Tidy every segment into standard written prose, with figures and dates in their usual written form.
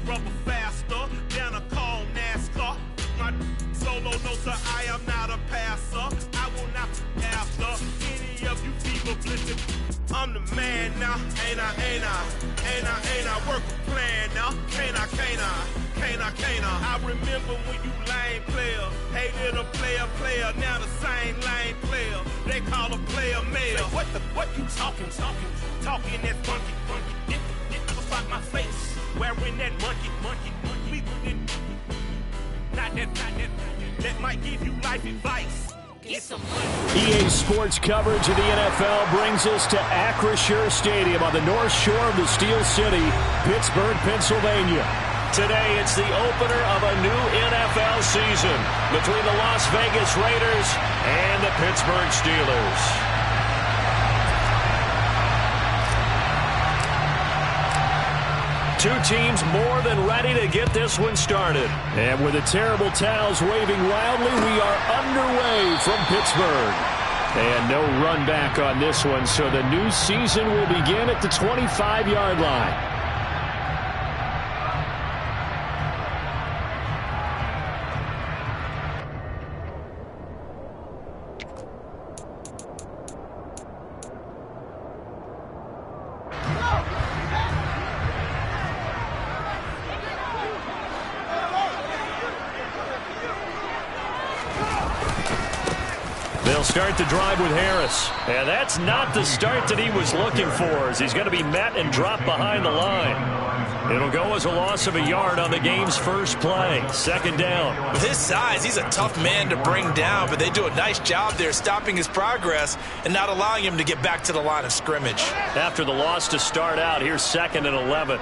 rubber faster than a cone NASCAR. My solo notes are I am not a passer. I will not after any of you fever blitzing. I'm the man now, ain't I? Work a plan now, can't I? I remember when you lame player, hated a player, now the same lame player. They call a player male. What you talking that funky. It about my face, wearing that monkey. Not that might give you life advice. EA Sports coverage of the NFL brings us to Acrisure Stadium on the north shore of the Steel City, Pittsburgh, Pennsylvania. Today, it's the opener of a new NFL season between the Las Vegas Raiders and the Pittsburgh Steelers. Two teams more than ready to get this one started. And with the terrible towels waving wildly, we are underway from Pittsburgh. And no run back on this one, so the new season will begin at the 25-yard line. They'll start the drive with Harris. And that's not the start that he was looking for, as he's going to be met and dropped behind the line. It'll go as a loss of a yard on the game's first play. Second down. With his size, he's a tough man to bring down, but they do a nice job there stopping his progress and not allowing him to get back to the line of scrimmage. After the loss to start out, here's 2nd and 11.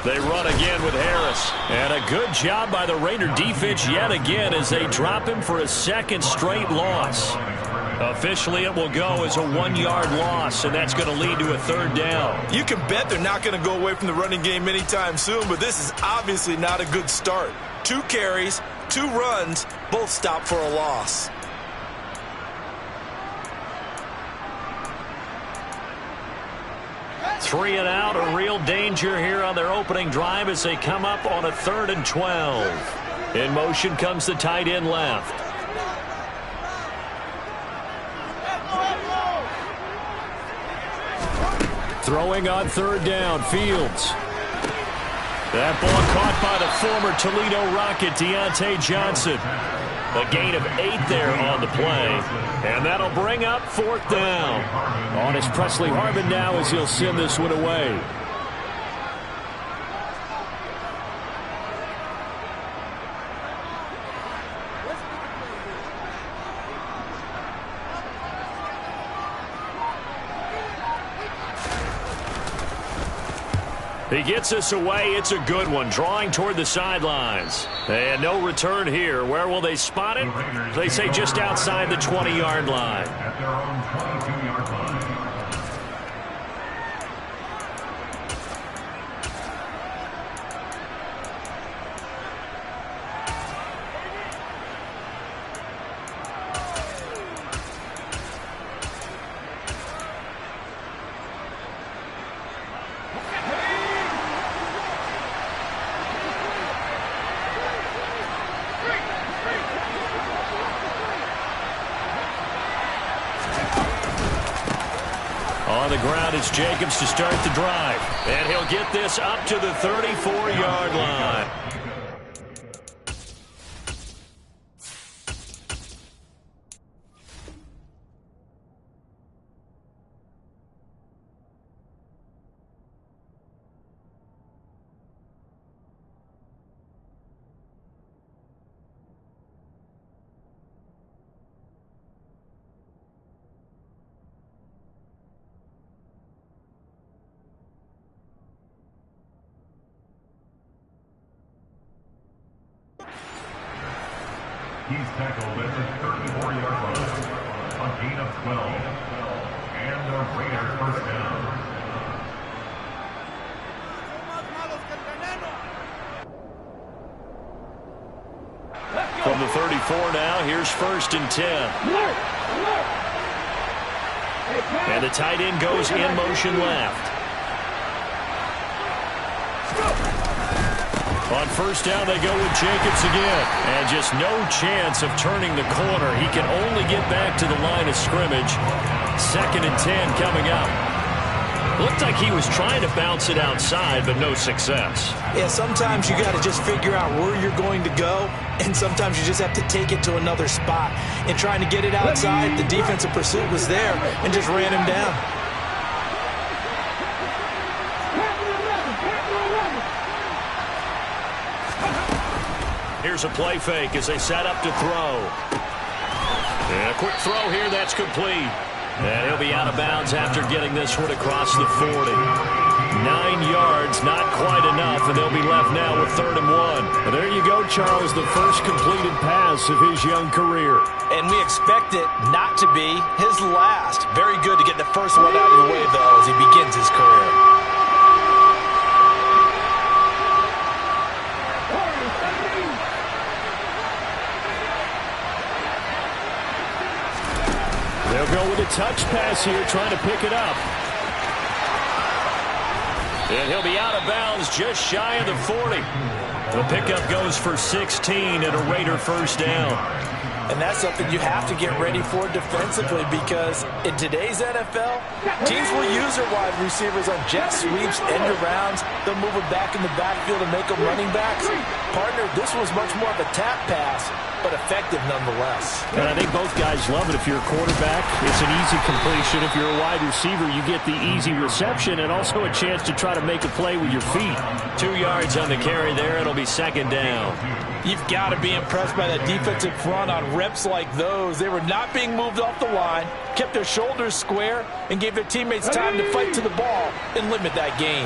They run again with Harris. And a good job by the Raider defense yet again as they drop him for a second straight loss. Officially, it will go as a 1-yard loss, and that's going to lead to a 3rd down. You can bet they're not going to go away from the running game anytime soon, but this is obviously not a good start. 2 carries, 2 runs, both stopped for a loss. Three and out, a real danger here on their opening drive as they come up on a 3rd and 12. In motion comes the tight end left. Throwing on 3rd down, Fields. That ball caught by the former Toledo Rocket, Deontay Johnson. A gain of 8 there on the play. And that'll bring up 4th down. On is Presley Harvin now as he'll send this one away. He gets us away. It's a good one. Drawing toward the sidelines. And no return here. Where will they spot it? They say just outside the 20-yard line. At their own 22-yard line. On the ground, it's Jacobs to start the drive. And he'll get this up to the 34-yard line. He's tackled at the 34-yard line. A gain of 12. And the Raiders first down. From the 35, 4 now. Here's 1st and 10. And the tight end goes in motion left. On 1st down, they go with Jacobs again. And just no chance of turning the corner. He can only get back to the line of scrimmage. 2nd and 10 coming up. Looked like he was trying to bounce it outside, but no success. Yeah, sometimes you got to just figure out where you're going to go, and sometimes you just have to take it to another spot. And trying to get it outside, the defensive pursuit was there and just ran him down. Here's a play fake as they set up to throw. And a quick throw here, that's complete. And he'll be out of bounds after getting this one across the 40. 9 yards, not quite enough, and they'll be left now with 3rd and 1. Well, there you go, Charles, the first completed pass of his young career. And we expect it not to be his last. Very good to get the first one out of the way, though, as he begins his career. They'll go with a touch pass here, trying to pick it up. And he'll be out of bounds just shy of the 40. The pickup goes for 16 and a Raider 1st down. And that's something you have to get ready for defensively, because in today's NFL, teams will use their wide receivers on jet sweeps, end arounds. They'll move them back in the backfield and make them running backs. Partner, this was much more of a tap pass, but effective nonetheless. And I think both guys love it. If you're a quarterback, it's an easy completion. If you're a wide receiver, you get the easy reception and also a chance to try to make a play with your feet. 2 yards on the carry there. It'll be 2nd down. You've got to be impressed by that defensive front on reps like those. They were not being moved off the line, kept their shoulders square, and gave their teammates time to fight to the ball and limit that gain.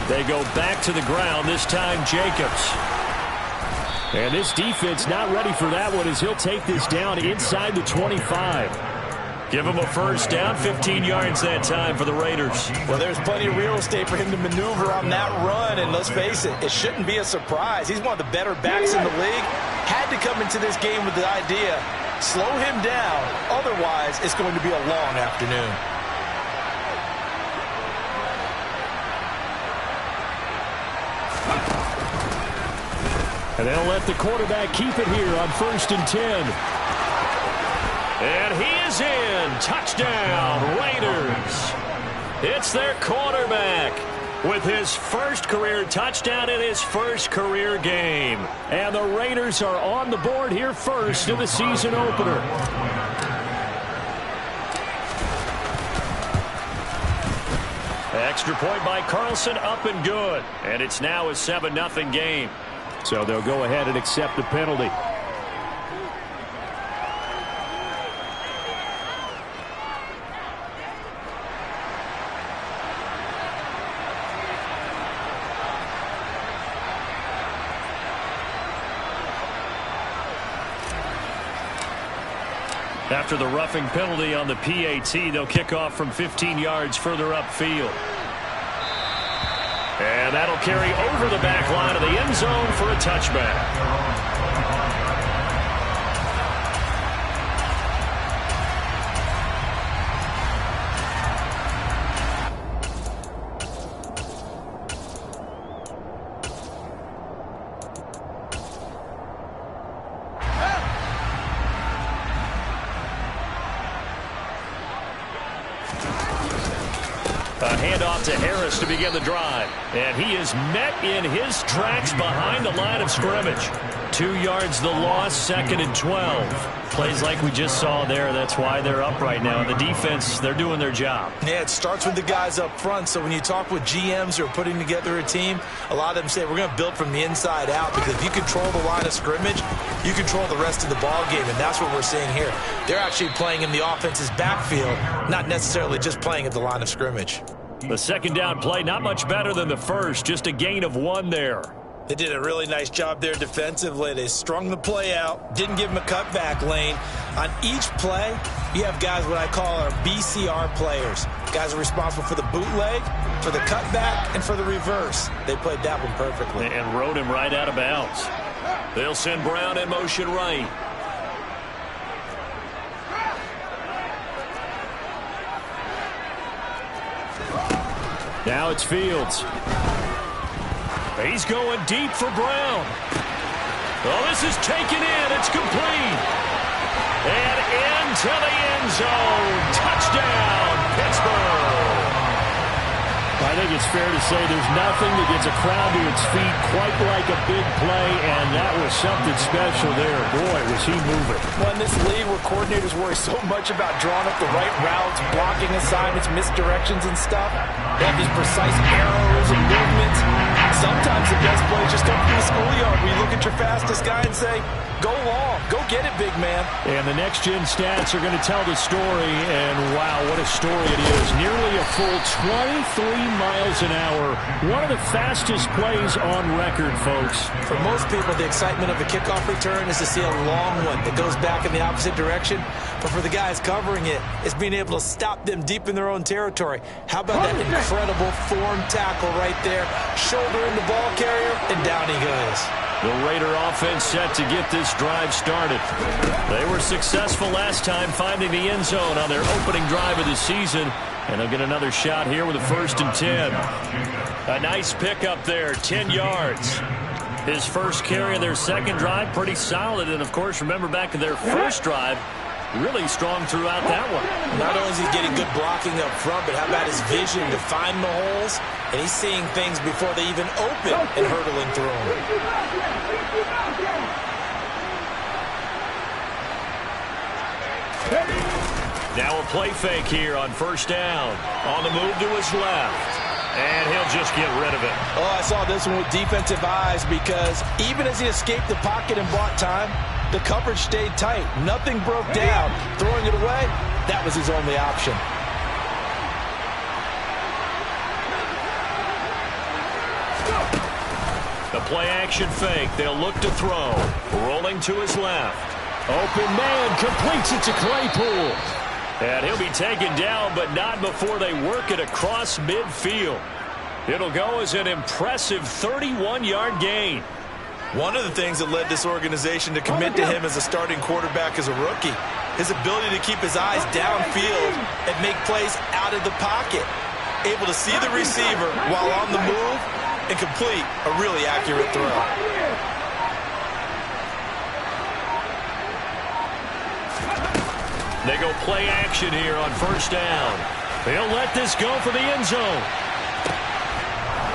They go back to the ground, this time Jacobs. And this defense not ready for that one, as he'll take this down inside the 25. Give him a 1st down, 15 yards that time for the Raiders. Well, there's plenty of real estate for him to maneuver on that run, and let's face it, it shouldn't be a surprise. He's one of the better backs in the league. Had to come into this game with the idea, slow him down, otherwise it's going to be a long afternoon. And they'll let the quarterback keep it here on 1st and 10. And he is in. Touchdown, Raiders. It's their quarterback with his 1st career touchdown in his 1st career game. And the Raiders are on the board here first in the season opener. Extra point by Carlson, up and good. And it's now a 7-0 game. So they'll go ahead and accept the penalty. After the roughing penalty on the PAT, they'll kick off from 15 yards further upfield. And that'll carry over the back line of the end zone for a touchback. A handoff to Harris to begin the drive. And he is met in his tracks behind the line of scrimmage. 2 yards the loss, 2nd and 12. Plays like we just saw there. That's why they're up right now. And the defense, they're doing their job. Yeah, it starts with the guys up front. So when you talk with GMs who are putting together a team, a lot of them say we're going to build from the inside out, because if you control the line of scrimmage, you control the rest of the ball game. And that's what we're seeing here. They're actually playing in the offense's backfield, not necessarily just playing at the line of scrimmage. The 2nd down play, not much better than the first, just a gain of 1 there. They did a really nice job there defensively. They strung the play out, didn't give him a cutback lane. On each play, you have guys what I call our BCR players. Guys are responsible for the bootleg, for the cutback, and for the reverse. They played that one perfectly. And rode him right out of bounds. They'll send Brown in motion right. Now it's Fields. He's going deep for Brown. Oh, this is taken in. It's complete. And into the end zone. Touchdown, Pittsburgh. I think it's fair to say there's nothing that gets a crowd to its feet quite like a big play, and that was something special there. Boy, was he moving. Well, in this league where coordinators worry so much about drawing up the right routes, blocking assignments, misdirections and stuff, they have these precise arrows and movements. Sometimes the best plays just come from the schoolyard where you look at your fastest guy and say, go long, go get it, big man. And the next-gen stats are going to tell the story, and wow, what a story it is. Nearly a full 23 miles an hour. One of the fastest plays on record, folks. For most people, the excitement of a kickoff return is to see a long one that goes back in the opposite direction. But for the guys covering it, it's being able to stop them deep in their own territory. How about that incredible form tackle right there? Shoulder in the ball carrier, and down he goes. The Raider offense set to get this drive started. They were successful last time finding the end zone on their opening drive of the season. And they'll get another shot here with a 1st and 10. A nice pickup there, 10 yards. His first carry of their second drive, pretty solid. And, of course, remember back in their first drive, really strong throughout that one. Not only is he getting good blocking up front, but how about his vision to find the holes? And he's seeing things before they even open and hurdling through them. Now a play fake here on 1st down. On the move to his left. And he'll just get rid of it. Oh, I saw this one with defensive eyes because even as he escaped the pocket and bought time, the coverage stayed tight. Nothing broke down. Throwing it away, that was his only option. The play action fake. They'll look to throw. Rolling to his left. Open man completes it to Claypool. And he'll be taken down, but not before they work it across midfield. It'll go as an impressive 31-yard gain. One of the things that led this organization to commit to him as a starting quarterback as a rookie, his ability to keep his eyes downfield and make plays out of the pocket. Able to see the receiver while on the move and complete a really accurate throw. They go play action here on 1st down. They'll let this go for the end zone.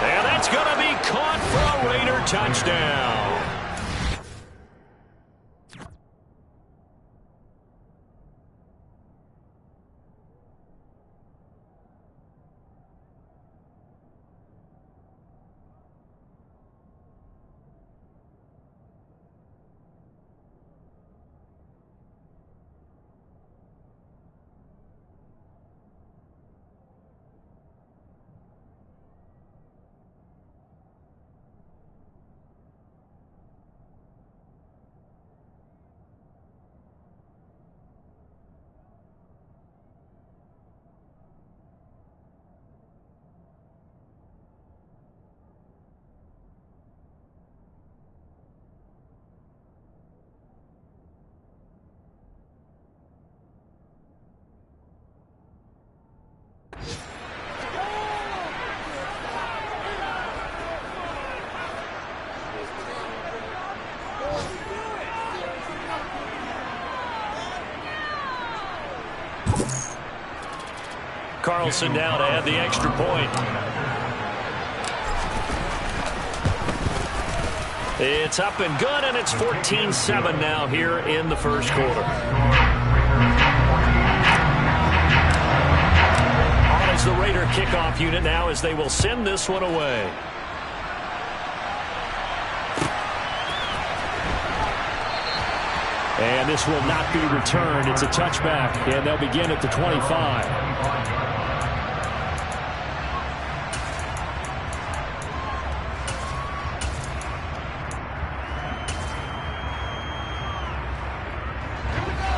And that's going to be caught for a Raider touchdown. Carlson now to add the extra point. It's up and good, and it's 14-7 now here in the first quarter. On is the Raider kickoff unit now as they will send this one away. And this will not be returned. It's a touchback, and they'll begin at the 25.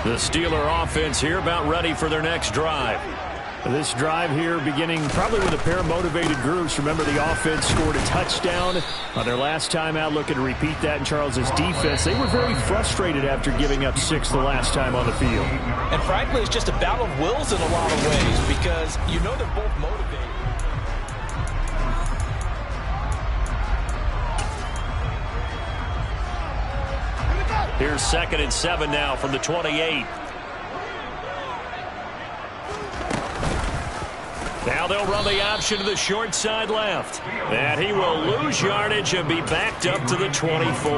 The Steeler offense here about ready for their next drive. This drive here beginning probably with a pair of motivated groups. Remember, the offense scored a touchdown on their last time out. Looking to repeat that in Charles's defense. They were very frustrated after giving up 6 the last time on the field. And frankly, it's just a battle of wills in a lot of ways because you know they're both motivated. Here's 2nd and 7 now from the 28. Now they'll run the option to the short side left. And he will lose yardage and be backed up to the 24.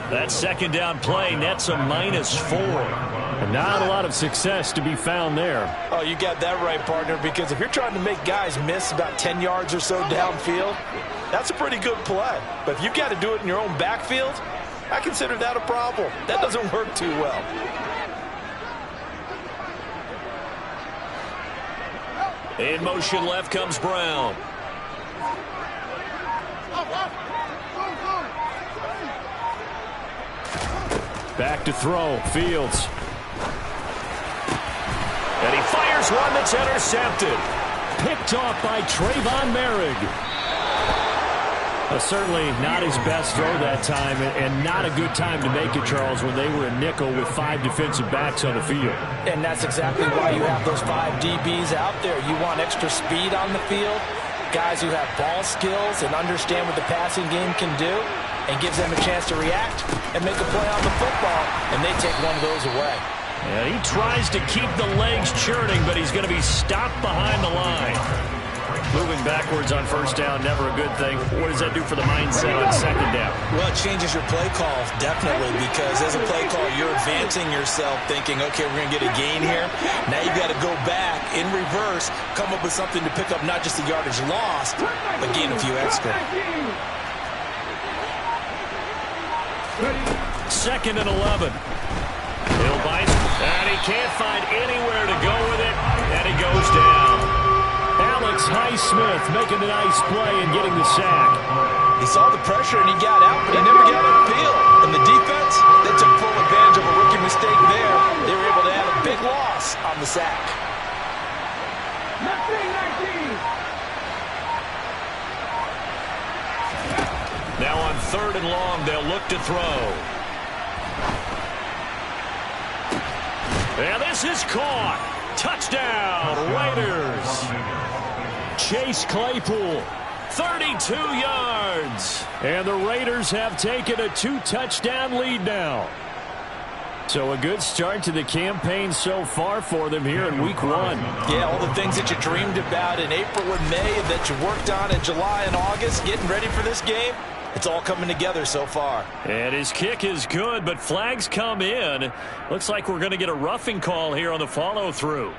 That 2nd down play nets a -4. And not a lot of success to be found there. Oh, you got that right, partner, because if you're trying to make guys miss about 10 yards or so downfield, that's a pretty good play. But if you've got to do it in your own backfield, I consider that a problem. That doesn't work too well. In motion left comes Brown. Back to throw, Fields. And he fires one that's intercepted. Picked off by Trayvon Merrick. Certainly not his best throw that time, and not a good time to make it, Charles, when they were a nickel with 5 defensive backs on the field. And that's exactly why you have those 5 DBs out there. You want extra speed on the field, guys who have ball skills and understand what the passing game can do, and gives them a chance to react and make a play on the football, and they take one of those away. And he tries to keep the legs churning, but he's going to be stopped behind the line. Moving backwards on 1st down, never a good thing. What does that do for the mindset on 2nd down? Well, it changes your play call, definitely, because as a play call, you're advancing yourself thinking, okay, we're going to get a gain here. Now you've got to go back in reverse, come up with something to pick up not just the yardage lost, but gain a few extra. 2nd and 11. Hill bites, and he can't find anywhere to go with it, and he goes down. Alex Highsmith making a nice play and getting the sack. He saw the pressure and he got out, but he never got upfield. And the defense, they took full advantage of a rookie mistake there. They were able to add a big loss on the sack. Now on 3rd and long, they'll look to throw. And this is caught. Touchdown, Raiders. Chase Claypool, 32 yards. And the Raiders have taken a 2-touchdown lead now. So a good start to the campaign so far for them here in Week 1. Yeah, all the things that you dreamed about in April and May that you worked on in July and August, getting ready for this game, it's all coming together so far. And his kick is good, but flags come in. Looks like we're going to get a roughing call here on the follow-through.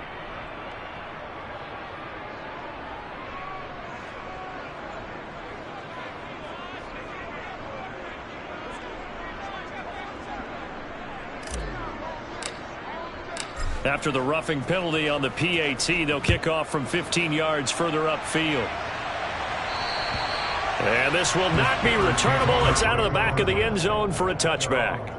After the roughing penalty on the PAT, they'll kick off from 15 yards further upfield. And this will not be returnable. It's out of the back of the end zone for a touchback.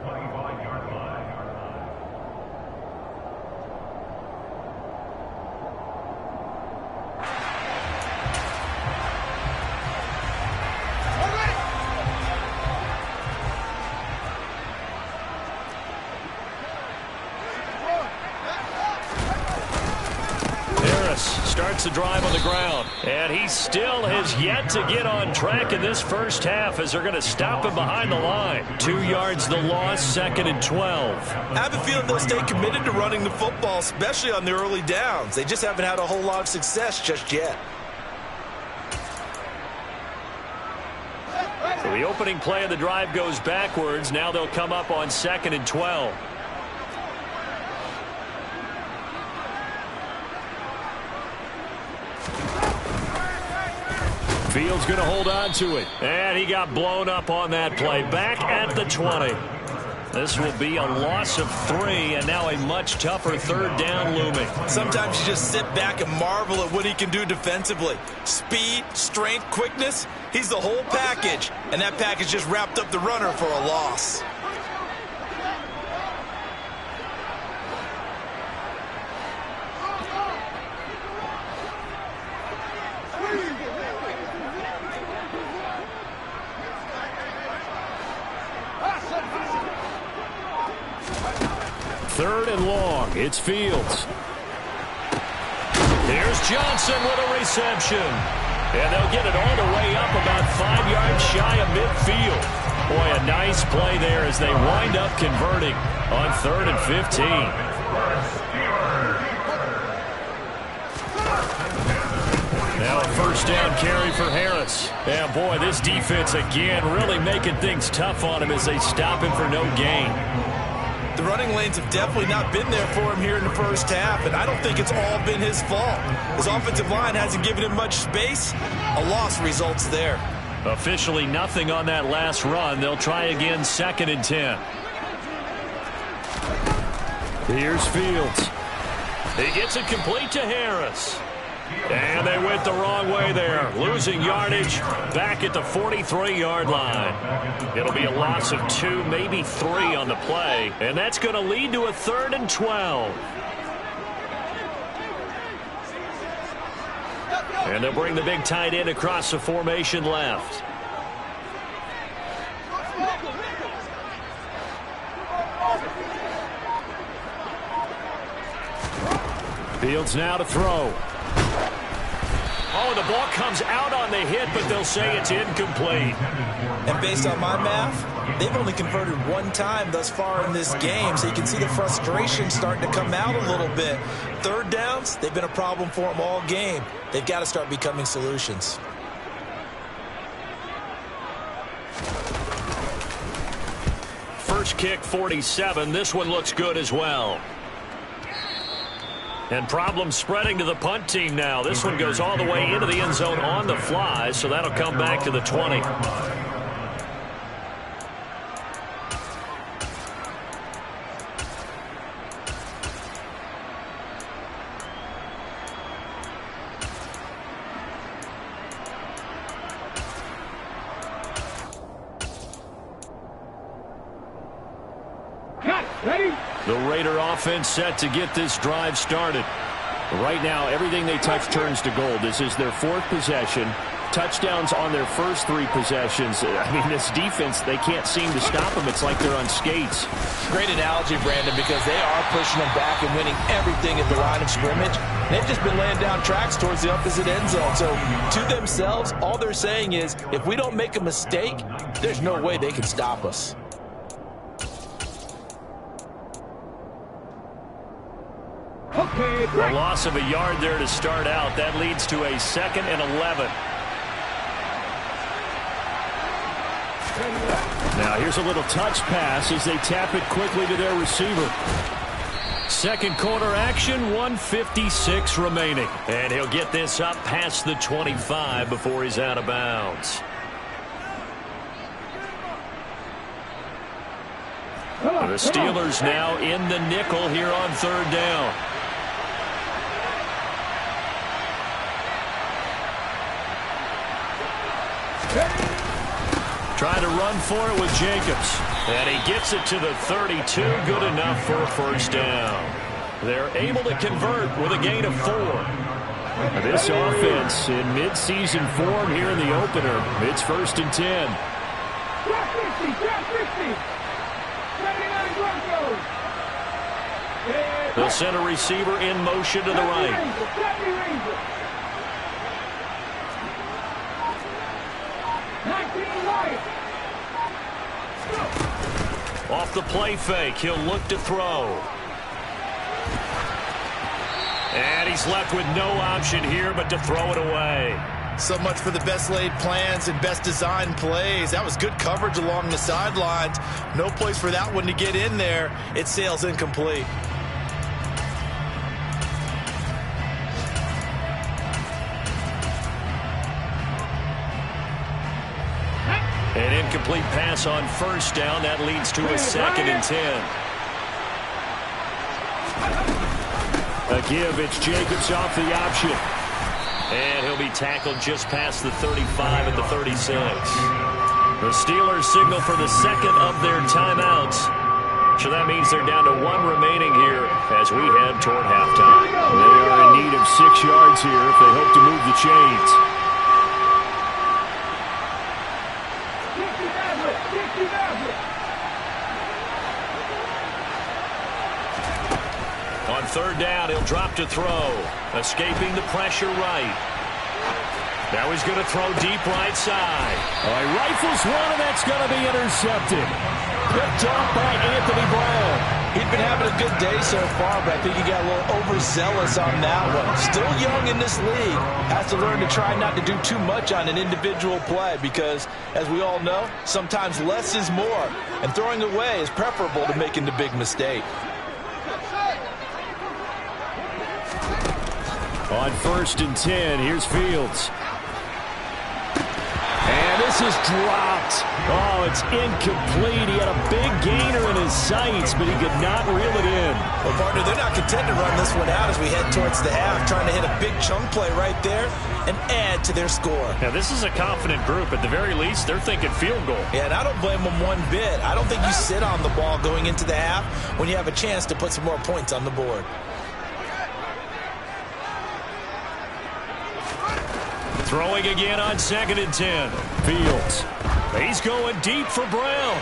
Starts the drive on the ground, and he still has yet to get on track in this first half as they're going to stop him behind the line. 2 yards the loss, 2nd and 12. I have a feeling they'll stay committed to running the football, especially on the early downs. They just haven't had a whole lot of success just yet. So the opening play of the drive goes backwards. Now they'll come up on 2nd and 12. Fields going to hold on to it. And he got blown up on that play. Back at the 20. This will be a loss of 3, and now a much tougher 3rd down looming. Sometimes you just sit back and marvel at what he can do defensively. Speed, strength, quickness, he's the whole package. And that package just wrapped up the runner for a loss. It's Fields. Here's Johnson with a reception. And they'll get it all the way up about 5 yards shy of midfield. Boy, a nice play there as they wind up converting on 3rd and 15. Now a first down carry for Harris. And boy, this defense again really making things tough on him as they stop him for no gain. The running lanes have definitely not been there for him here in the first half, and I don't think it's all been his fault. His offensive line hasn't given him much space. A loss results there. Officially nothing on that last run. They'll try again 2nd and 10. Here's Fields. He gets it complete to Harris. And they went the wrong way there, losing yardage back at the 43-yard line. It'll be a loss of 2, maybe 3 on the play, and that's going to lead to a 3rd and 12. And they'll bring the big tight end across the formation left. Fields now to throw. Oh, the ball comes out on the hit, but they'll say it's incomplete. And based on my math, they've only converted 1 time thus far in this game, so you can see the frustration starting to come out a little bit. 3rd downs, they've been a problem for them all game. They've got to start becoming solutions. First kick, 47. This one looks good as well. And problems spreading to the punt team now. This one goes all the way into the end zone on the fly, so that'll come back to the 20. The Raider offense set to get this drive started. Right now, everything they touch turns to gold. This is their 4th possession. Touchdowns on their first 3 possessions. I mean, this defense, they can't seem to stop them. It's like they're on skates. Great analogy, Brandon, because they are pushing them back and winning everything at the line of scrimmage. They've just been laying down tracks towards the opposite end zone. So, to themselves, all they're saying is, if we don't make a mistake, there's no way they can stop us. A loss of a yard there to start out. That leads to a 2nd and 11. Now here's a little touch pass as they tap it quickly to their receiver. Second quarter action, 1:56 remaining. And he'll get this up past the 25 before he's out of bounds. The Steelers now in the nickel here on 3rd down. Trying to run for it with Jacobs. And he gets it to the 32. Good enough for a first down. They're able to convert with a gain of 4. This offense in midseason form here in the opener. It's 1st and 10. They'll send a receiver in motion to the right. Off the play fake, he'll look to throw. And he's left with no option here but to throw it away. So much for the best laid plans and best designed plays. That was good coverage along the sidelines. No place for that one to get in there. It sails incomplete. An incomplete pass on first down. That leads to a 2nd and 10. A give. It's Jacobs off the option. And he'll be tackled just past the 35 at the 36. The Steelers signal for the 2nd of their timeouts. So that means they're down to 1 remaining here as we head toward halftime. They are in need of 6 yards here if they hope to move the chains. third down, he'll drop to throw. Escaping the pressure right. Now he's going to throw deep right side. He rifles one, and that's going to be intercepted. Picked off by Anthony Brown. He'd been having a good day so far, but I think he got a little overzealous on that one. Still young in this league. Has to learn to try not to do too much on an individual play because, as we all know, sometimes less is more. And throwing away is preferable to making the big mistake. On 1st and 10, here's Fields. And this is dropped. Oh, it's incomplete. He had a big gainer in his sights, but he could not reel it in. Well, partner, they're not content to run this one out as we head towards the half, trying to hit a big chunk play right there and add to their score. Now, this is a confident group. At the very least, they're thinking field goal. Yeah, and I don't blame them one bit. I don't think you sit on the ball going into the half when you have a chance to put some more points on the board. Throwing again on 2nd and 10. Fields. He's going deep for Brown.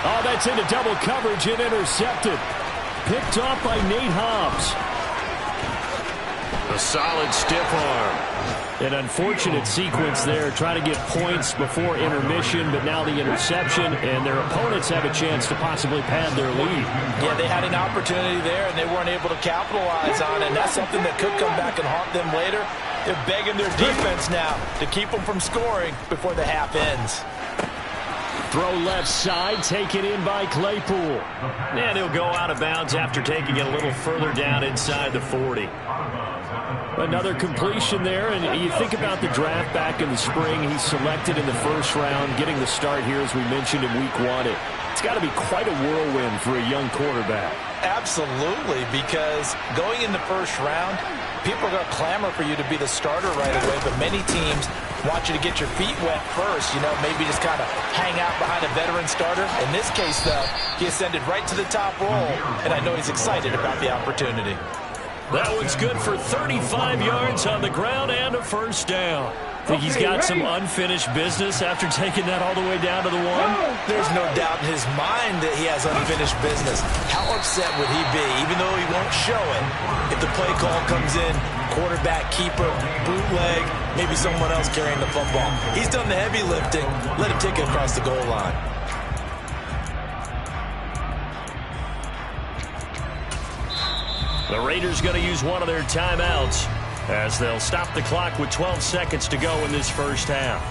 Oh, that's into double coverage and intercepted. Picked off by Nate Hobbs. A solid stiff arm. An unfortunate sequence there, trying to get points before intermission, but now the interception, and their opponents have a chance to possibly pad their lead. Yeah, they had an opportunity there, and they weren't able to capitalize on it, and that's something that could come back and haunt them later. They're begging their defense now to keep them from scoring before the half ends. Throw left side, taken in by Claypool. And he'll go out of bounds after taking it a little further down inside the 40. Another completion there, and you think about the draft back in the spring. He's selected in the first round, getting the start here, as we mentioned, in week 1. It's got to be quite a whirlwind for a young quarterback. Absolutely, because going in the first round, people are going to clamor for you to be the starter right away, but many teams want you to get your feet wet first, maybe just kind of hang out behind a veteran starter. In this case, though, he ascended right to the top role, and I know he's excited about the opportunity. That one's good for 35 yards on the ground and a first down. Think he's got some unfinished business after taking that all the way down to the 1? There's no doubt in his mind that he has unfinished business. How upset would he be, even though he won't show it, if the play call comes in, quarterback, keeper, bootleg, maybe someone else carrying the football. He's done the heavy lifting. Let him take it across the goal line. The Raiders going to use one of their timeouts as they'll stop the clock with 12 seconds to go in this first half.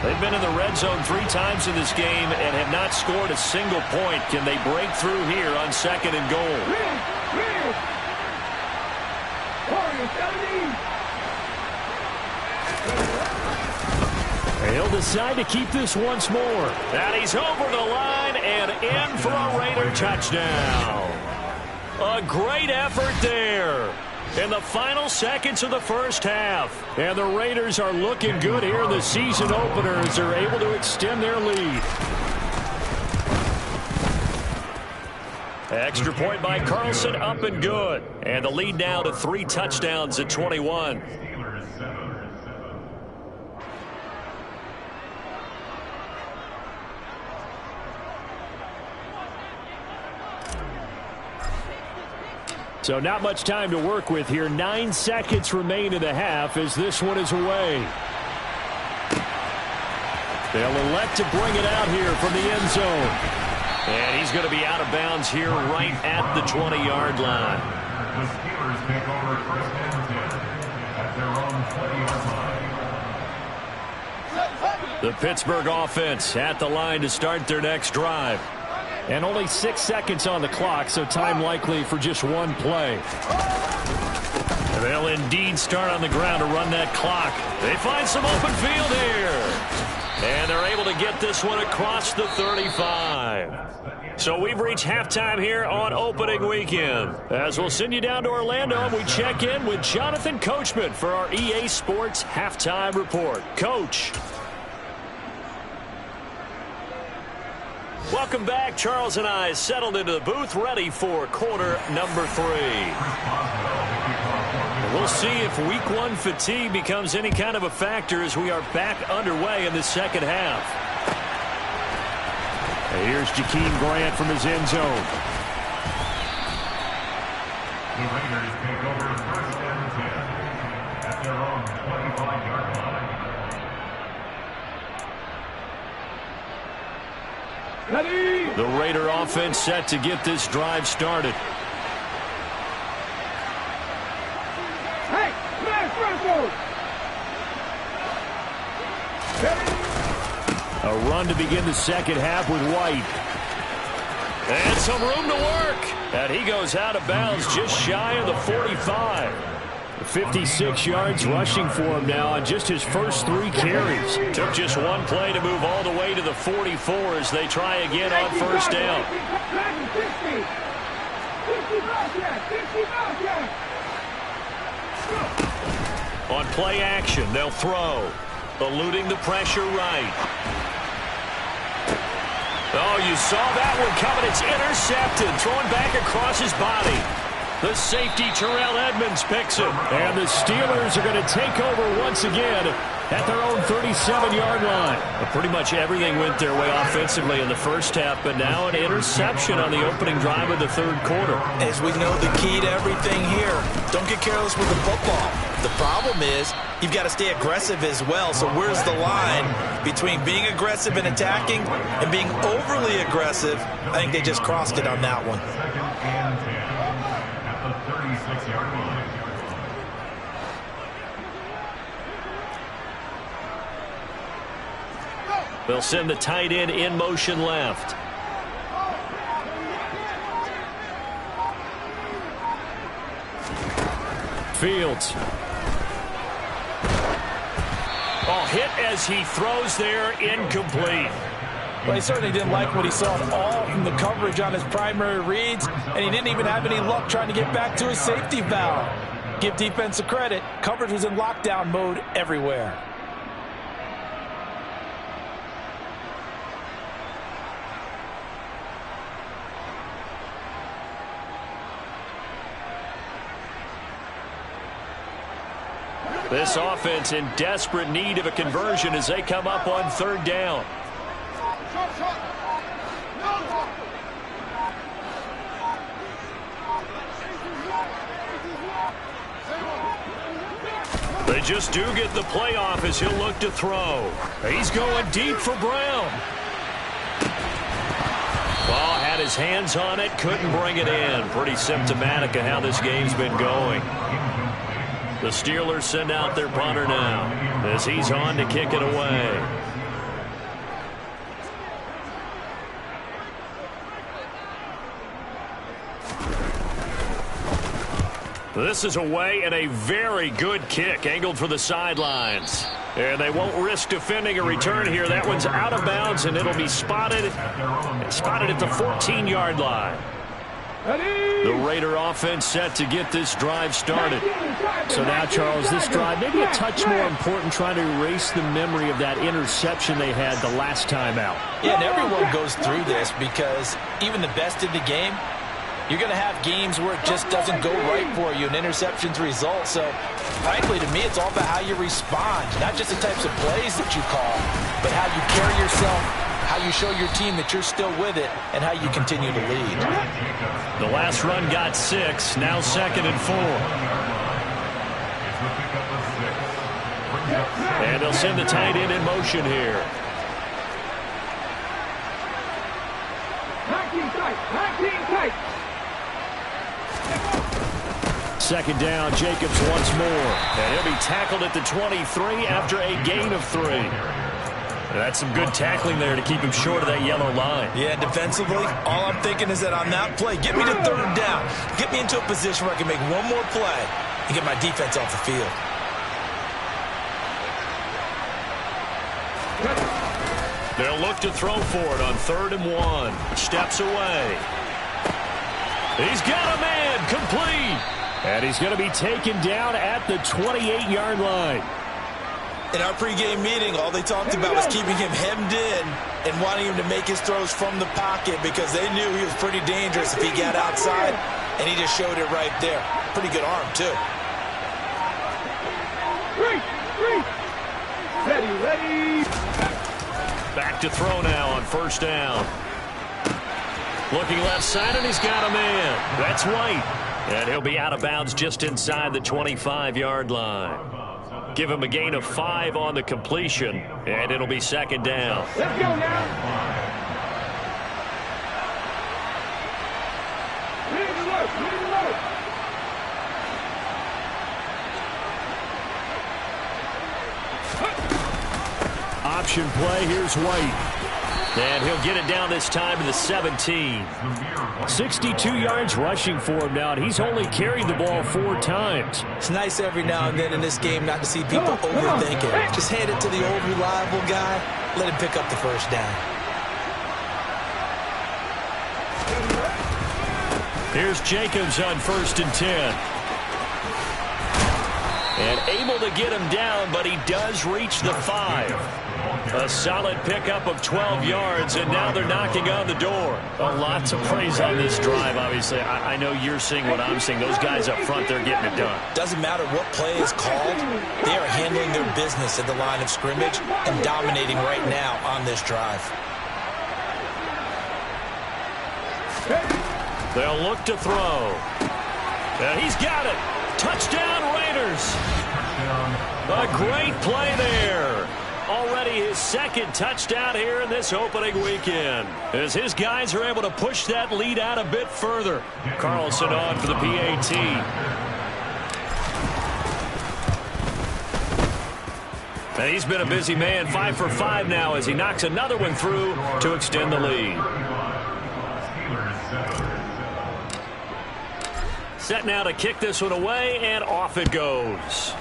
They've been in the red zone 3 times in this game and have not scored a single point. Can they break through here on 2nd and goal? He'll decide to keep this once more. And he's over the line and in for a Raider touchdown. A great effort there in the final seconds of the first half. And the Raiders are looking good here in the season opener as they're able to extend their lead. Extra point by Carlson, up and good. And the lead now to 3 touchdowns at 21. So not much time to work with here. 9 seconds remain in the half as this one is away. They'll elect to bring it out here from the end zone. And he's going to be out of bounds here right at the 20-yard line. The Steelers take over 1st and 10 at their own 20-yard line. The Pittsburgh offense at the line to start their next drive. And only 6 seconds on the clock, so time likely for just one play. They'll indeed start on the ground to run that clock. They find some open field here. And they're able to get this one across the 35. So we've reached halftime here on opening weekend. As we'll send you down to Orlando, and we check in with Jonathan Coachman for our EA Sports Halftime Report. Coach. Welcome back. Charles and I settled into the booth, ready for quarter number 3. We'll see if week one fatigue becomes any kind of a factor as we are back underway in the second half. And here's Jakeem Grant from his end zone. The Raiders take over first and 10 at their own 25-yard line. The Raider offense set to get this drive started. A run to begin the second half with White. And some room to work. And he goes out of bounds just shy of the 45. 56 yards rushing for him now on just his first 3 carries. Took just one play to move all the way to the 44 as they try again on first down. On play action, they'll throw. Eluding the pressure right. Oh, you saw that one coming. It's intercepted. Thrown back across his body. The safety, Terrell Edmonds, picks it. And the Steelers are going to take over once again at their own 37-yard line. Well, pretty much everything went their way offensively in the first half, but now an interception on the opening drive of the third quarter. As we know, the key to everything here, don't get careless with the football. The problem is you've got to stay aggressive as well. So where's the line between being aggressive and attacking and being overly aggressive? I think they just crossed it on that one. Second and 10 at the 36-yard line. They'll send the tight end in motion left. Fields. Oh, hit as he throws there, incomplete. Well, he certainly didn't like what he saw at all from the coverage on his primary reads, and he didn't even have any luck trying to get back to his safety valve. Give defense a credit. Coverage was in lockdown mode everywhere. This offense in desperate need of a conversion as they come up on third down. They just do get the playoff as he'll look to throw. He's going deep for Brown. Ball had his hands on it, couldn't bring it in. Pretty symptomatic of how this game's been going. The Steelers send out their punter now as he's on to kick it away. This is away and a very good kick angled for the sidelines. And they won't risk defending a return here. That one's out of bounds and it'll be spotted at the 14-yard line. The Raider offense set to get this drive started. So now, Charles, this drive maybe a touch more important, trying to erase the memory of that interception they had the last time out. Yeah, and everyone goes through this because even the best in the game, you're going to have games where it just doesn't go right for you, and interceptions result. So, frankly, to me, it's all about how you respond, not just the types of plays that you call, but how you carry yourself, how you show your team that you're still with it, and how you continue to lead. The last run got 6, now 2nd and 4. And they'll send the tight end in motion here. Second down, Jacobs once more. And he'll be tackled at the 23 after a gain of 3. That's some good tackling there to keep him short of that yellow line. Yeah, defensively, all I'm thinking is that on that play, get me to third down. Get me into a position where I can make one more play and get my defense off the field. They'll look to throw for it on 3rd and 1. Steps away. He's got a man, complete. And he's going to be taken down at the 28-yard line. In our pregame meeting, all they talked about was keeping him hemmed in and wanting him to make his throws from the pocket because they knew he was pretty dangerous if he got outside, and he just showed it right there. Pretty good arm, too. look to throw now on first down. Looking left side, and he's got a man. That's White. And he'll be out of bounds just inside the 25-yard line. Give him a gain of 5 on the completion, and it'll be second down. Let's go now. Option play, here's White. And he'll get it down this time to the 17. 62 yards rushing for him now, and he's only carried the ball 4 times. It's nice every now and then in this game not to see people overthink it. Just hand it to the old reliable guy. Let him pick up the first down. Here's Jacobs on 1st and 10. And able to get him down, but he does reach the 5. A solid pickup of 12 yards, and now they're knocking on the door. A lot to praise on this drive, obviously. I know you're seeing what I'm seeing. Those guys up front, they're getting it done. Doesn't matter what play is called. They are handling their business at the line of scrimmage and dominating right now on this drive. They'll look to throw. And he's got it. Touchdown, Raiders. A great play there. Already his second touchdown here in this opening weekend, as his guys are able to push that lead out a bit further. Carlson on for the PAT. And he's been a busy man, 5 for 5 now as he knocks another one through to extend the lead. Set now to kick this one away, and off it goes.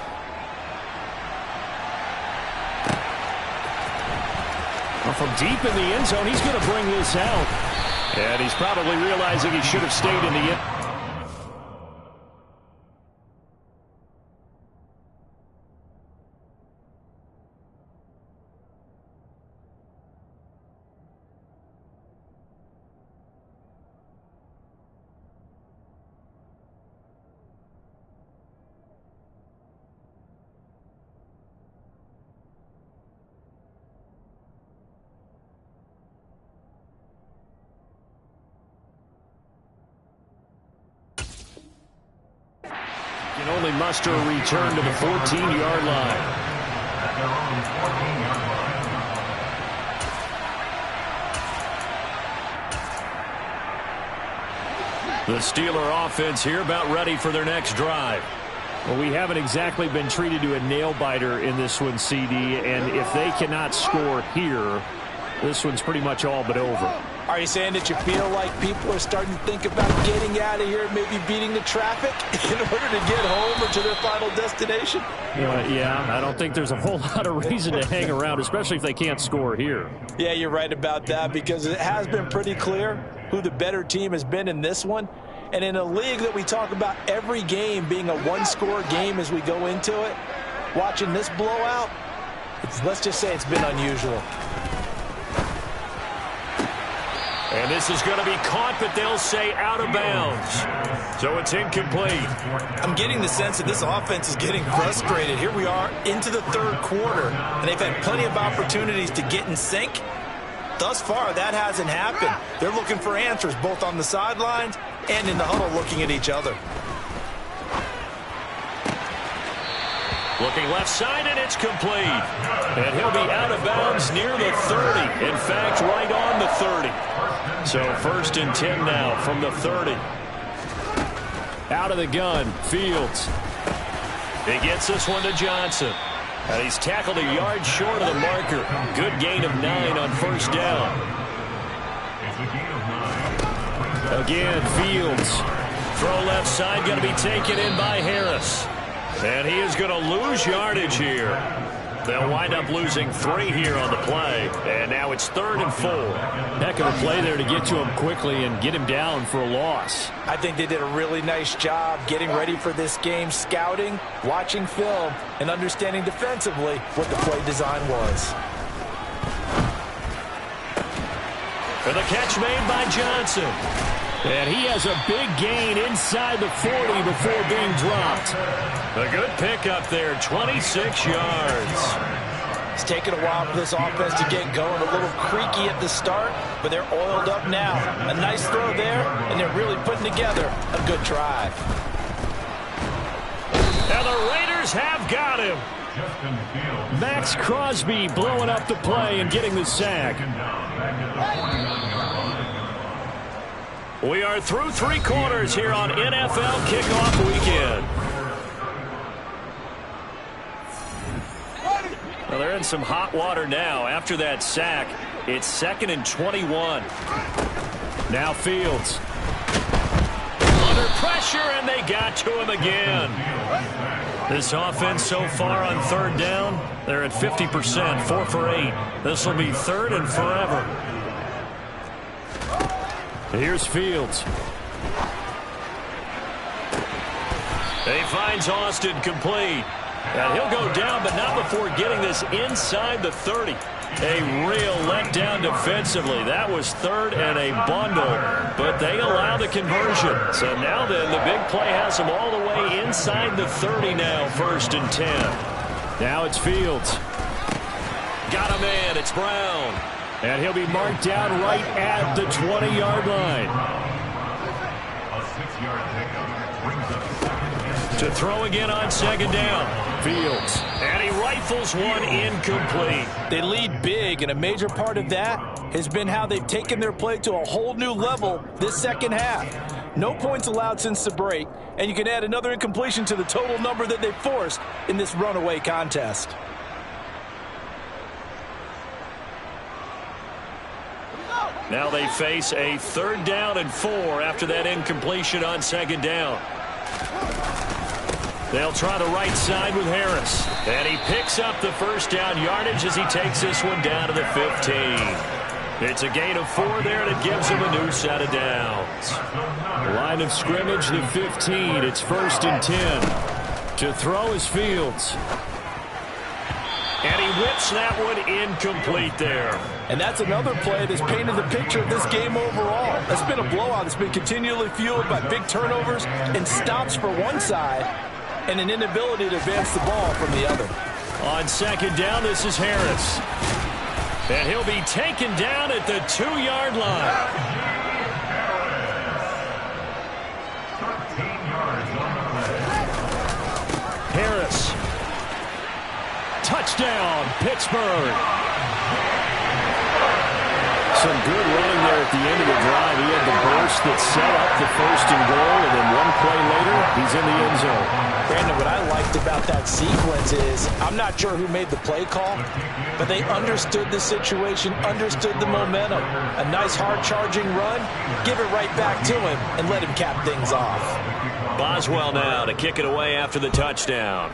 From deep in the end zone, he's going to bring this out. And he's probably realizing he should have stayed in the end. Can only muster a return to the 14-yard line. The Steeler offense here about ready for their next drive. Well, we haven't exactly been treated to a nail-biter in this one, CD, and if they cannot score here, this one's pretty much all but over. Are you saying that you feel like people are starting to think about getting out of here, maybe beating the traffic in order to get home or to their final destination? Yeah, I don't think there's a whole lot of reason to hang around, especially if they can't score here. Yeah, you're right about that, because it has been pretty clear who the better team has been in this one. And in a league that we talk about every game being a one-score game as we go into it, watching this blowout, let's just say it's been unusual. And this is going to be caught, but they'll say out of bounds. So it's incomplete. I'm getting the sense that this offense is getting frustrated. Here we are into the third quarter, and they've had plenty of opportunities to get in sync. Thus far, that hasn't happened. They're looking for answers both on the sidelines and in the huddle looking at each other. Looking left side, and it's complete. And he'll be out of bounds near the 30. In fact, right on the 30. So 1st and 10 now from the 30. Out of the gun, Fields. He gets this one to Johnson. And he's tackled a yard short of the marker. Good gain of 9 on first down. Again, Fields. Throw left side, going to be taken in by Harris. And he is going to lose yardage here. They'll wind up losing 3 here on the play. And now it's 3rd and 4. Heck of a play there to get to him quickly and get him down for a loss. I think they did a really nice job getting ready for this game, scouting, watching film, and understanding defensively what the play design was. For the catch made by Johnson. And he has a big gain inside the 40 before being dropped. A good pickup there, 26 yards. It's taken a while for this offense to get going. A little creaky at the start, but they're oiled up now. A nice throw there, and they're really putting together a good drive. And the Raiders have got him. Max Crosby blowing up the play and getting the sack. We are through 3 quarters here on NFL Kickoff Weekend. Well, they're in some hot water now. After that sack, it's 2nd and 21. Now Fields. Under pressure, and they got to him again. This offense so far on 3rd down, they're at 50%, 4 for 8. This will be 3rd and forever. Here's Fields. He finds Austin complete. And he'll go down, but not before getting this inside the 30. A real letdown defensively. That was 3rd and a bundle, but they allow the conversion. So now then, the big play has them all the way inside the 30 now, 1st and 10. Now it's Fields. Got a man. It's Brown. And he'll be marked down right at the 20-yard line. A 6-yard pickup brings up 2nd. To throw again on 2nd down. Fields. And he rifles one incomplete. They lead big, and a major part of that has been how they've taken their play to a whole new level this 2nd half. No points allowed since the break, and you can add another incompletion to the total number that they forced in this runaway contest. Now they face a 3rd down and 4 after that incompletion on 2nd down. They'll try the right side with Harris. And he picks up the 1st down yardage as he takes this one down to the 15. It's a gain of 4 there, and it gives him a new set of downs. Line of scrimmage, the 15. It's 1st and 10. To throw is Fields. And he whips that one incomplete there. And that's another play that's painted the picture of this game overall. It's been a blowout that's been continually fueled by big turnovers and stops for one side and an inability to advance the ball from the other. On 2nd down, this is Harris. And he'll be taken down at the 2-yard line. 13 yards on the play. Harris. Touchdown, Pittsburgh. Some good running there at the end of the drive. He had the burst that set up the 1st and goal, and then one play later, he's in the end zone. Brandon, what I liked about that sequence is, I'm not sure who made the play call, but they understood the situation, understood the momentum. A nice hard-charging run, give it right back to him, and let him cap things off. Boswell now to kick it away after the touchdown.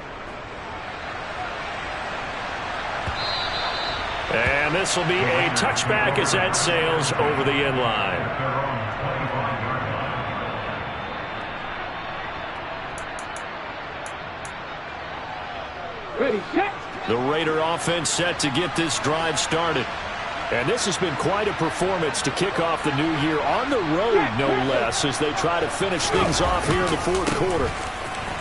And this will be a touchback as that sails over the end line. Ready, set. The Raider offense set to get this drive started. And this has been quite a performance to kick off the new year on the road, no less, as they try to finish things off here in the 4th quarter.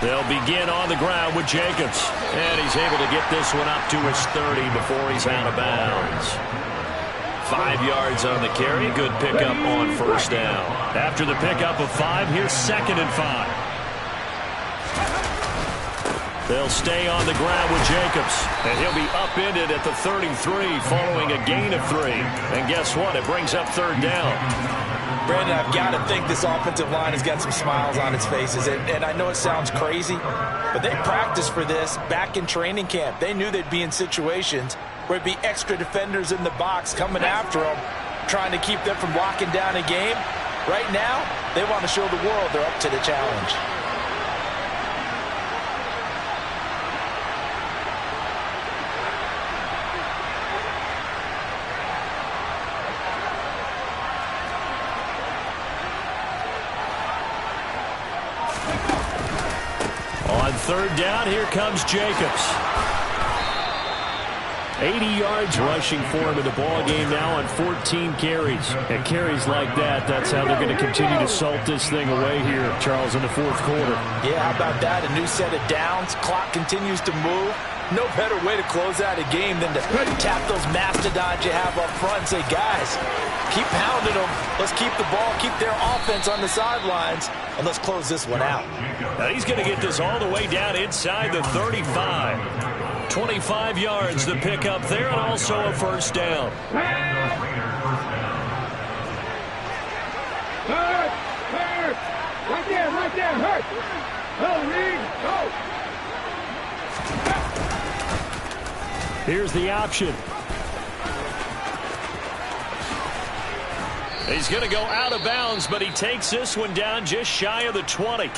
They'll begin on the ground with Jacobs. And he's able to get this one up to his 30 before he's out of bounds. 5 yards on the carry. Good pickup on 1st down. After the pickup of 5, here's 2nd and 5. They'll stay on the ground with Jacobs. And he'll be upended at the 33 following a gain of 3. And guess what? It brings up 3rd down. Brandon, I've got to think this offensive line has got some smiles on its faces. And I know it sounds crazy, but they practiced for this back in training camp. They knew they'd be in situations where it'd be extra defenders in the box coming after them, trying to keep them from locking down a game. Right now, they want to show the world they're up to the challenge. On 3rd down, here comes Jacobs. 80 yards rushing for him in the ball game now on 14 carries. And carries like that, that's how they're going to continue to salt this thing away here, Charles, in the 4th quarter. Yeah, how about that? A new set of downs. Clock continues to move. No better way to close out a game than to tap those mastodons you have up front and say, guys, keep pounding them. Let's keep the ball, keep their offense on the sidelines, and let's close this one out. Now he's going to get this all the way down inside the 35. 25 yards to pick up there, and also a first down. Hurt! Right there, hurt! Go, Reed, go! Here's the option. He's going to go out of bounds, but he takes this one down just shy of the 20.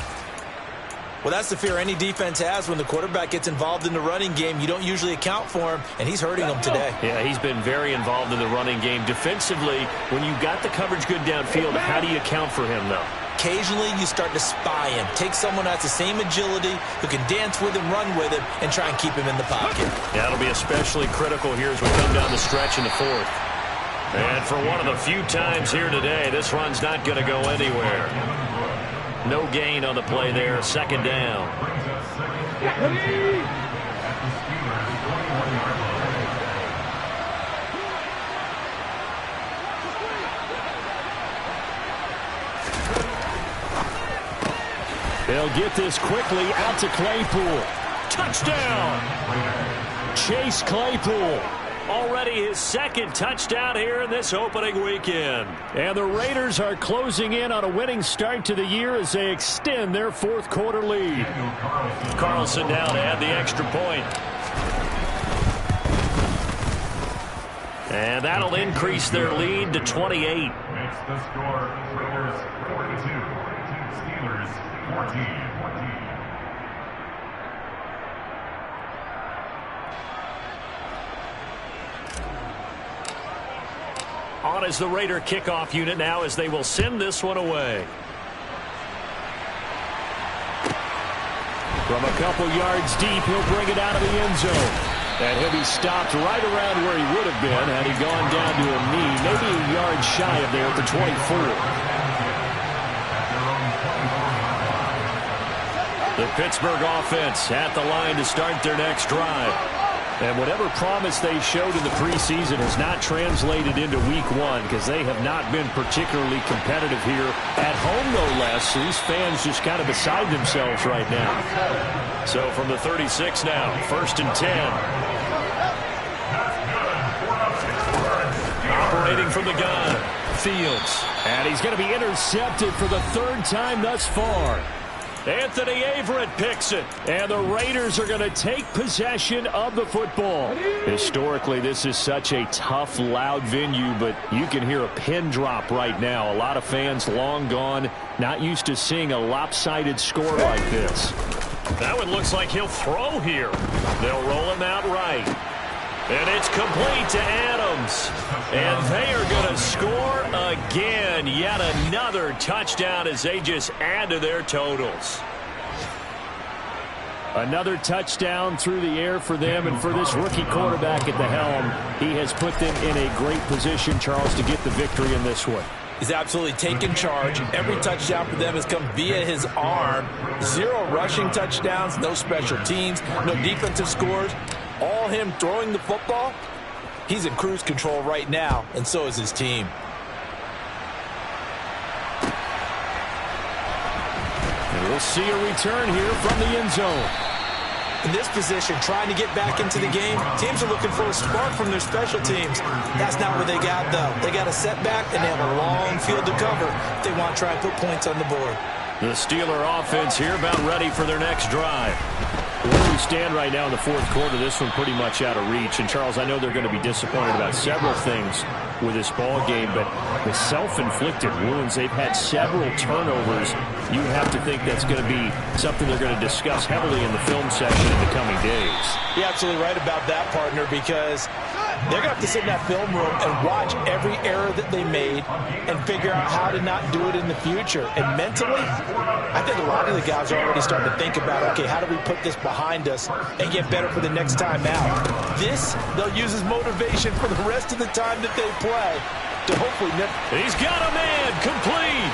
Well, that's the fear any defense has when the quarterback gets involved in the running game. You don't usually account for him, and he's hurting them today. Yeah, he's been very involved in the running game. Defensively, when you got the coverage good downfield, how do you account for him, though? Occasionally, you start to spy him. Take someone who has the same agility, who can dance with him, run with him, and try and keep him in the pocket. Yeah, it'll be especially critical here as we come down the stretch in the fourth. And for one of the few times here today, this run's not going to go anywhere. No gain on the play there. Second down. They'll get this quickly out to Claypool. Touchdown! Chase Claypool. Already his second touchdown here in this opening weekend. And the Raiders are closing in on a winning start to the year as they extend their fourth quarter lead. Carlson now to add the extra point. And that'll increase their lead to 28. It's the score. Raiders 42, Steelers 14. On is the Raider kickoff unit now as they will send this one away. From a couple yards deep, he'll bring it out of the end zone. And he'll be stopped right around where he would have been had he gone down to a knee, maybe a yard shy of there at the 24. The Pittsburgh offense at the line to start their next drive. And whatever promise they showed in the preseason has not translated into week one because they have not been particularly competitive here at home, no less. These fans just kind of beside themselves right now. So from the 36 now, 1st and 10. Operating from the gun, Fields. And he's going to be intercepted for the third time thus far. Anthony Averett picks it. And the Raiders are going to take possession of the football. Historically, this is such a tough, loud venue, but you can hear a pin drop right now. A lot of fans long gone, not used to seeing a lopsided score like this. That one looks like he'll throw here. They'll roll him out right. And it's complete to Adams. And they are going to score again. Yet another touchdown as they just add to their totals. Another touchdown through the air for them, and for this rookie quarterback at the helm, he has put them in a great position, Charles, to get the victory in this one. He's absolutely taken charge. Every touchdown for them has come via his arm. 0 rushing touchdowns, no special teams, no defensive scores. All him throwing the football. He's in cruise control right now, and so is his team. And we'll see a return here from the end zone. In this position, trying to get back into the game, teams are looking for a spark from their special teams. That's not what they got, though. They got a setback, and they have a long field to cover if they want to try and put points on the board. The Steeler offense here about ready for their next drive. Where we stand right now in the fourth quarter, this one pretty much out of reach. And, Charles, I know they're going to be disappointed about several things with this ball game, but the self-inflicted wounds, they've had several turnovers. You have to think that's going to be something they're going to discuss heavily in the film session in the coming days. You're absolutely right about that, partner, because they're going to have to sit in that film room and watch every error that they made and figure out how to not do it in the future. And mentally, I think a lot of the guys are already starting to think about, okay, how do we put this behind us and get better for the next time out? This, they'll use as motivation for the rest of the time that they play to hopefully never. He's got a man complete.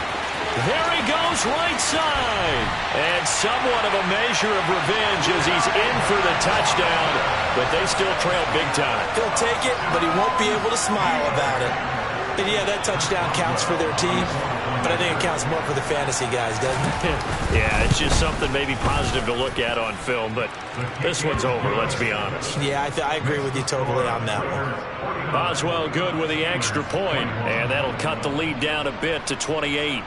There he goes right side. And somewhat of a measure of revenge as he's in for the touchdown. But they still trail big time. He'll take it, but he won't be able to smile about it. And yeah, that touchdown counts for their team. But I think it counts more for the fantasy guys, doesn't it? Yeah, it's just something maybe positive to look at on film. But this one's over, let's be honest. Yeah, I agree with you totally on that one. Boswell good with the extra point. And that'll cut the lead down a bit to 28.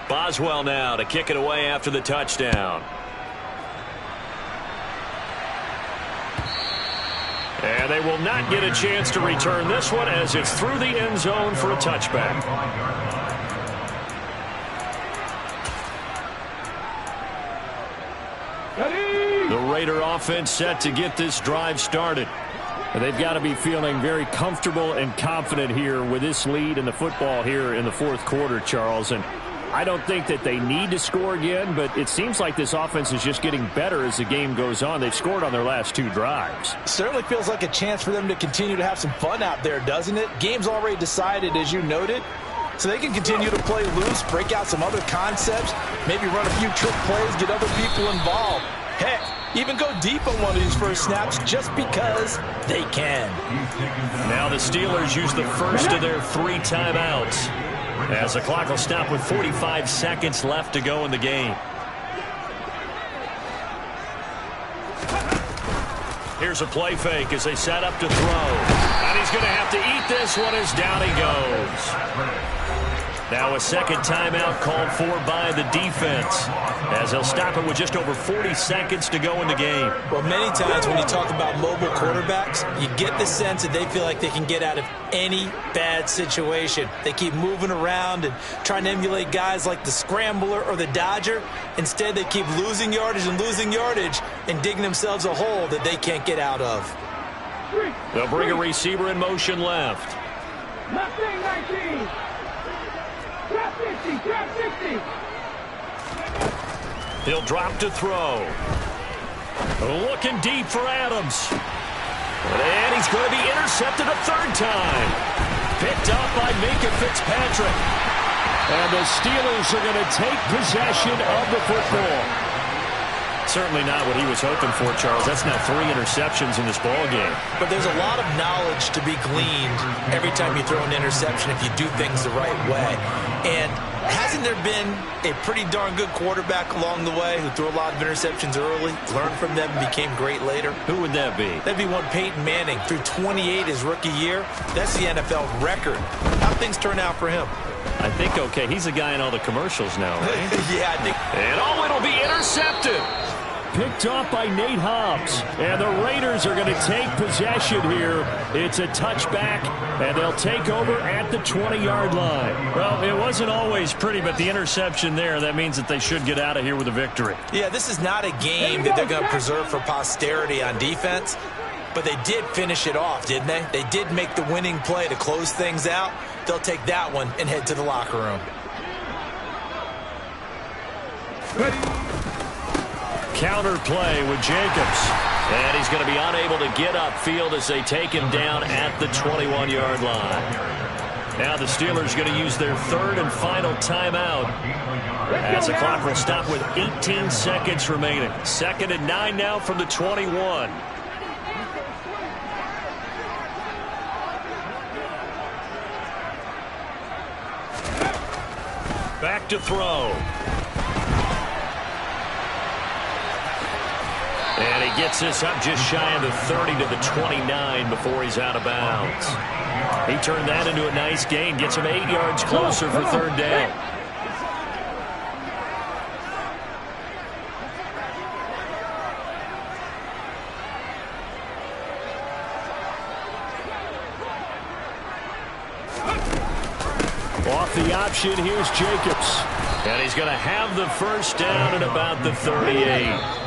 Boswell now to kick it away after the touchdown. And they will not get a chance to return this one as it's through the end zone for a touchback. The Raider offense set to get this drive started. They've got to be feeling very comfortable and confident here with this lead in the football here in the fourth quarter, Charles. And I don't think that they need to score again, but it seems like this offense is just getting better as the game goes on. They've scored on their last 2 drives. Certainly feels like a chance for them to continue to have some fun out there, doesn't it? Game's already decided, as you noted, so they can continue to play loose, break out some other concepts, maybe run a few trick plays, get other people involved. Heck, even go deep on one of these first snaps just because they can. Now the Steelers use the first of their 3 timeouts, as the clock will stop with 45 seconds left to go in the game. Here's a play fake as they set up to throw. And he's going to have to eat this one as down he goes. Now a second timeout called for by the defense, as they'll stop it with just over 40 seconds to go in the game. Well, many times when you talk about mobile quarterbacks, you get the sense that they feel like they can get out of any bad situation. They keep moving around and trying to emulate guys like the Scrambler or the Dodger. Instead, they keep losing yardage and digging themselves a hole that they can't get out of. They'll bring a receiver in motion left. Left wing 19. Trap 50, trap 60. He'll drop to throw. Looking deep for Adams. And he's going to be intercepted a 3rd time. Picked up by Minka Fitzpatrick. And the Steelers are going to take possession of the football. Certainly not what he was hoping for, Charles. That's now 3 interceptions in this ball game. But there's a lot of knowledge to be gleaned every time you throw an interception if you do things the right way. And hasn't there been a pretty darn good quarterback along the way who threw a lot of interceptions early, learned from them, and became great later? Who would that be? That'd be one Peyton Manning. Threw 28 his rookie year. That's the NFL record. How'd things turn out for him? I think, okay, he's the guy in all the commercials now, right? Yeah, I think. And it'll be intercepted. Picked off by Nate Hobbs. And the Raiders are going to take possession here. It's a touchback, and they'll take over at the 20-yard line. Well, it wasn't always pretty, but the interception there, that means that they should get out of here with a victory. Yeah, this is not a game that they're going to preserve for posterity on defense, but they did finish it off, didn't they? They did make the winning play to close things out. They'll take that one and head to the locker room. Counter play with Jacobs. And he's going to be unable to get upfield as they take him down at the 21-yard line. Now the Steelers are going to use their 3rd and final timeout, as the clock will stop with 18 seconds remaining. 2nd and 9 now from the 21. Back to throw. And he gets this up just shy of the 30 to the 29 before he's out of bounds. He turned that into a nice gain. Gets him 8 yards closer for 3rd down. Off the option, here's Jacobs. And he's going to have the first down at about the 38.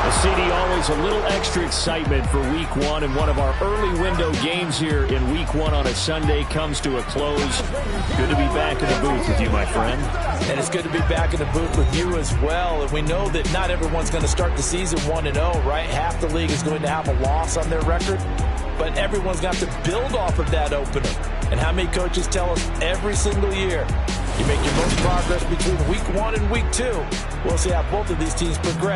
The CD, always a little extra excitement for Week 1, and one of our early window games here in Week 1 on a Sunday comes to a close. Good to be back in the booth with you, my friend. And it's good to be back in the booth with you as well. And we know that not everyone's going to start the season 1-0, right? Half the league is going to have a loss on their record, but everyone's got to build off of that opener. And how many coaches tell us every single year, you make your most progress between Week 1 and Week 2. We'll see how both of these teams progress.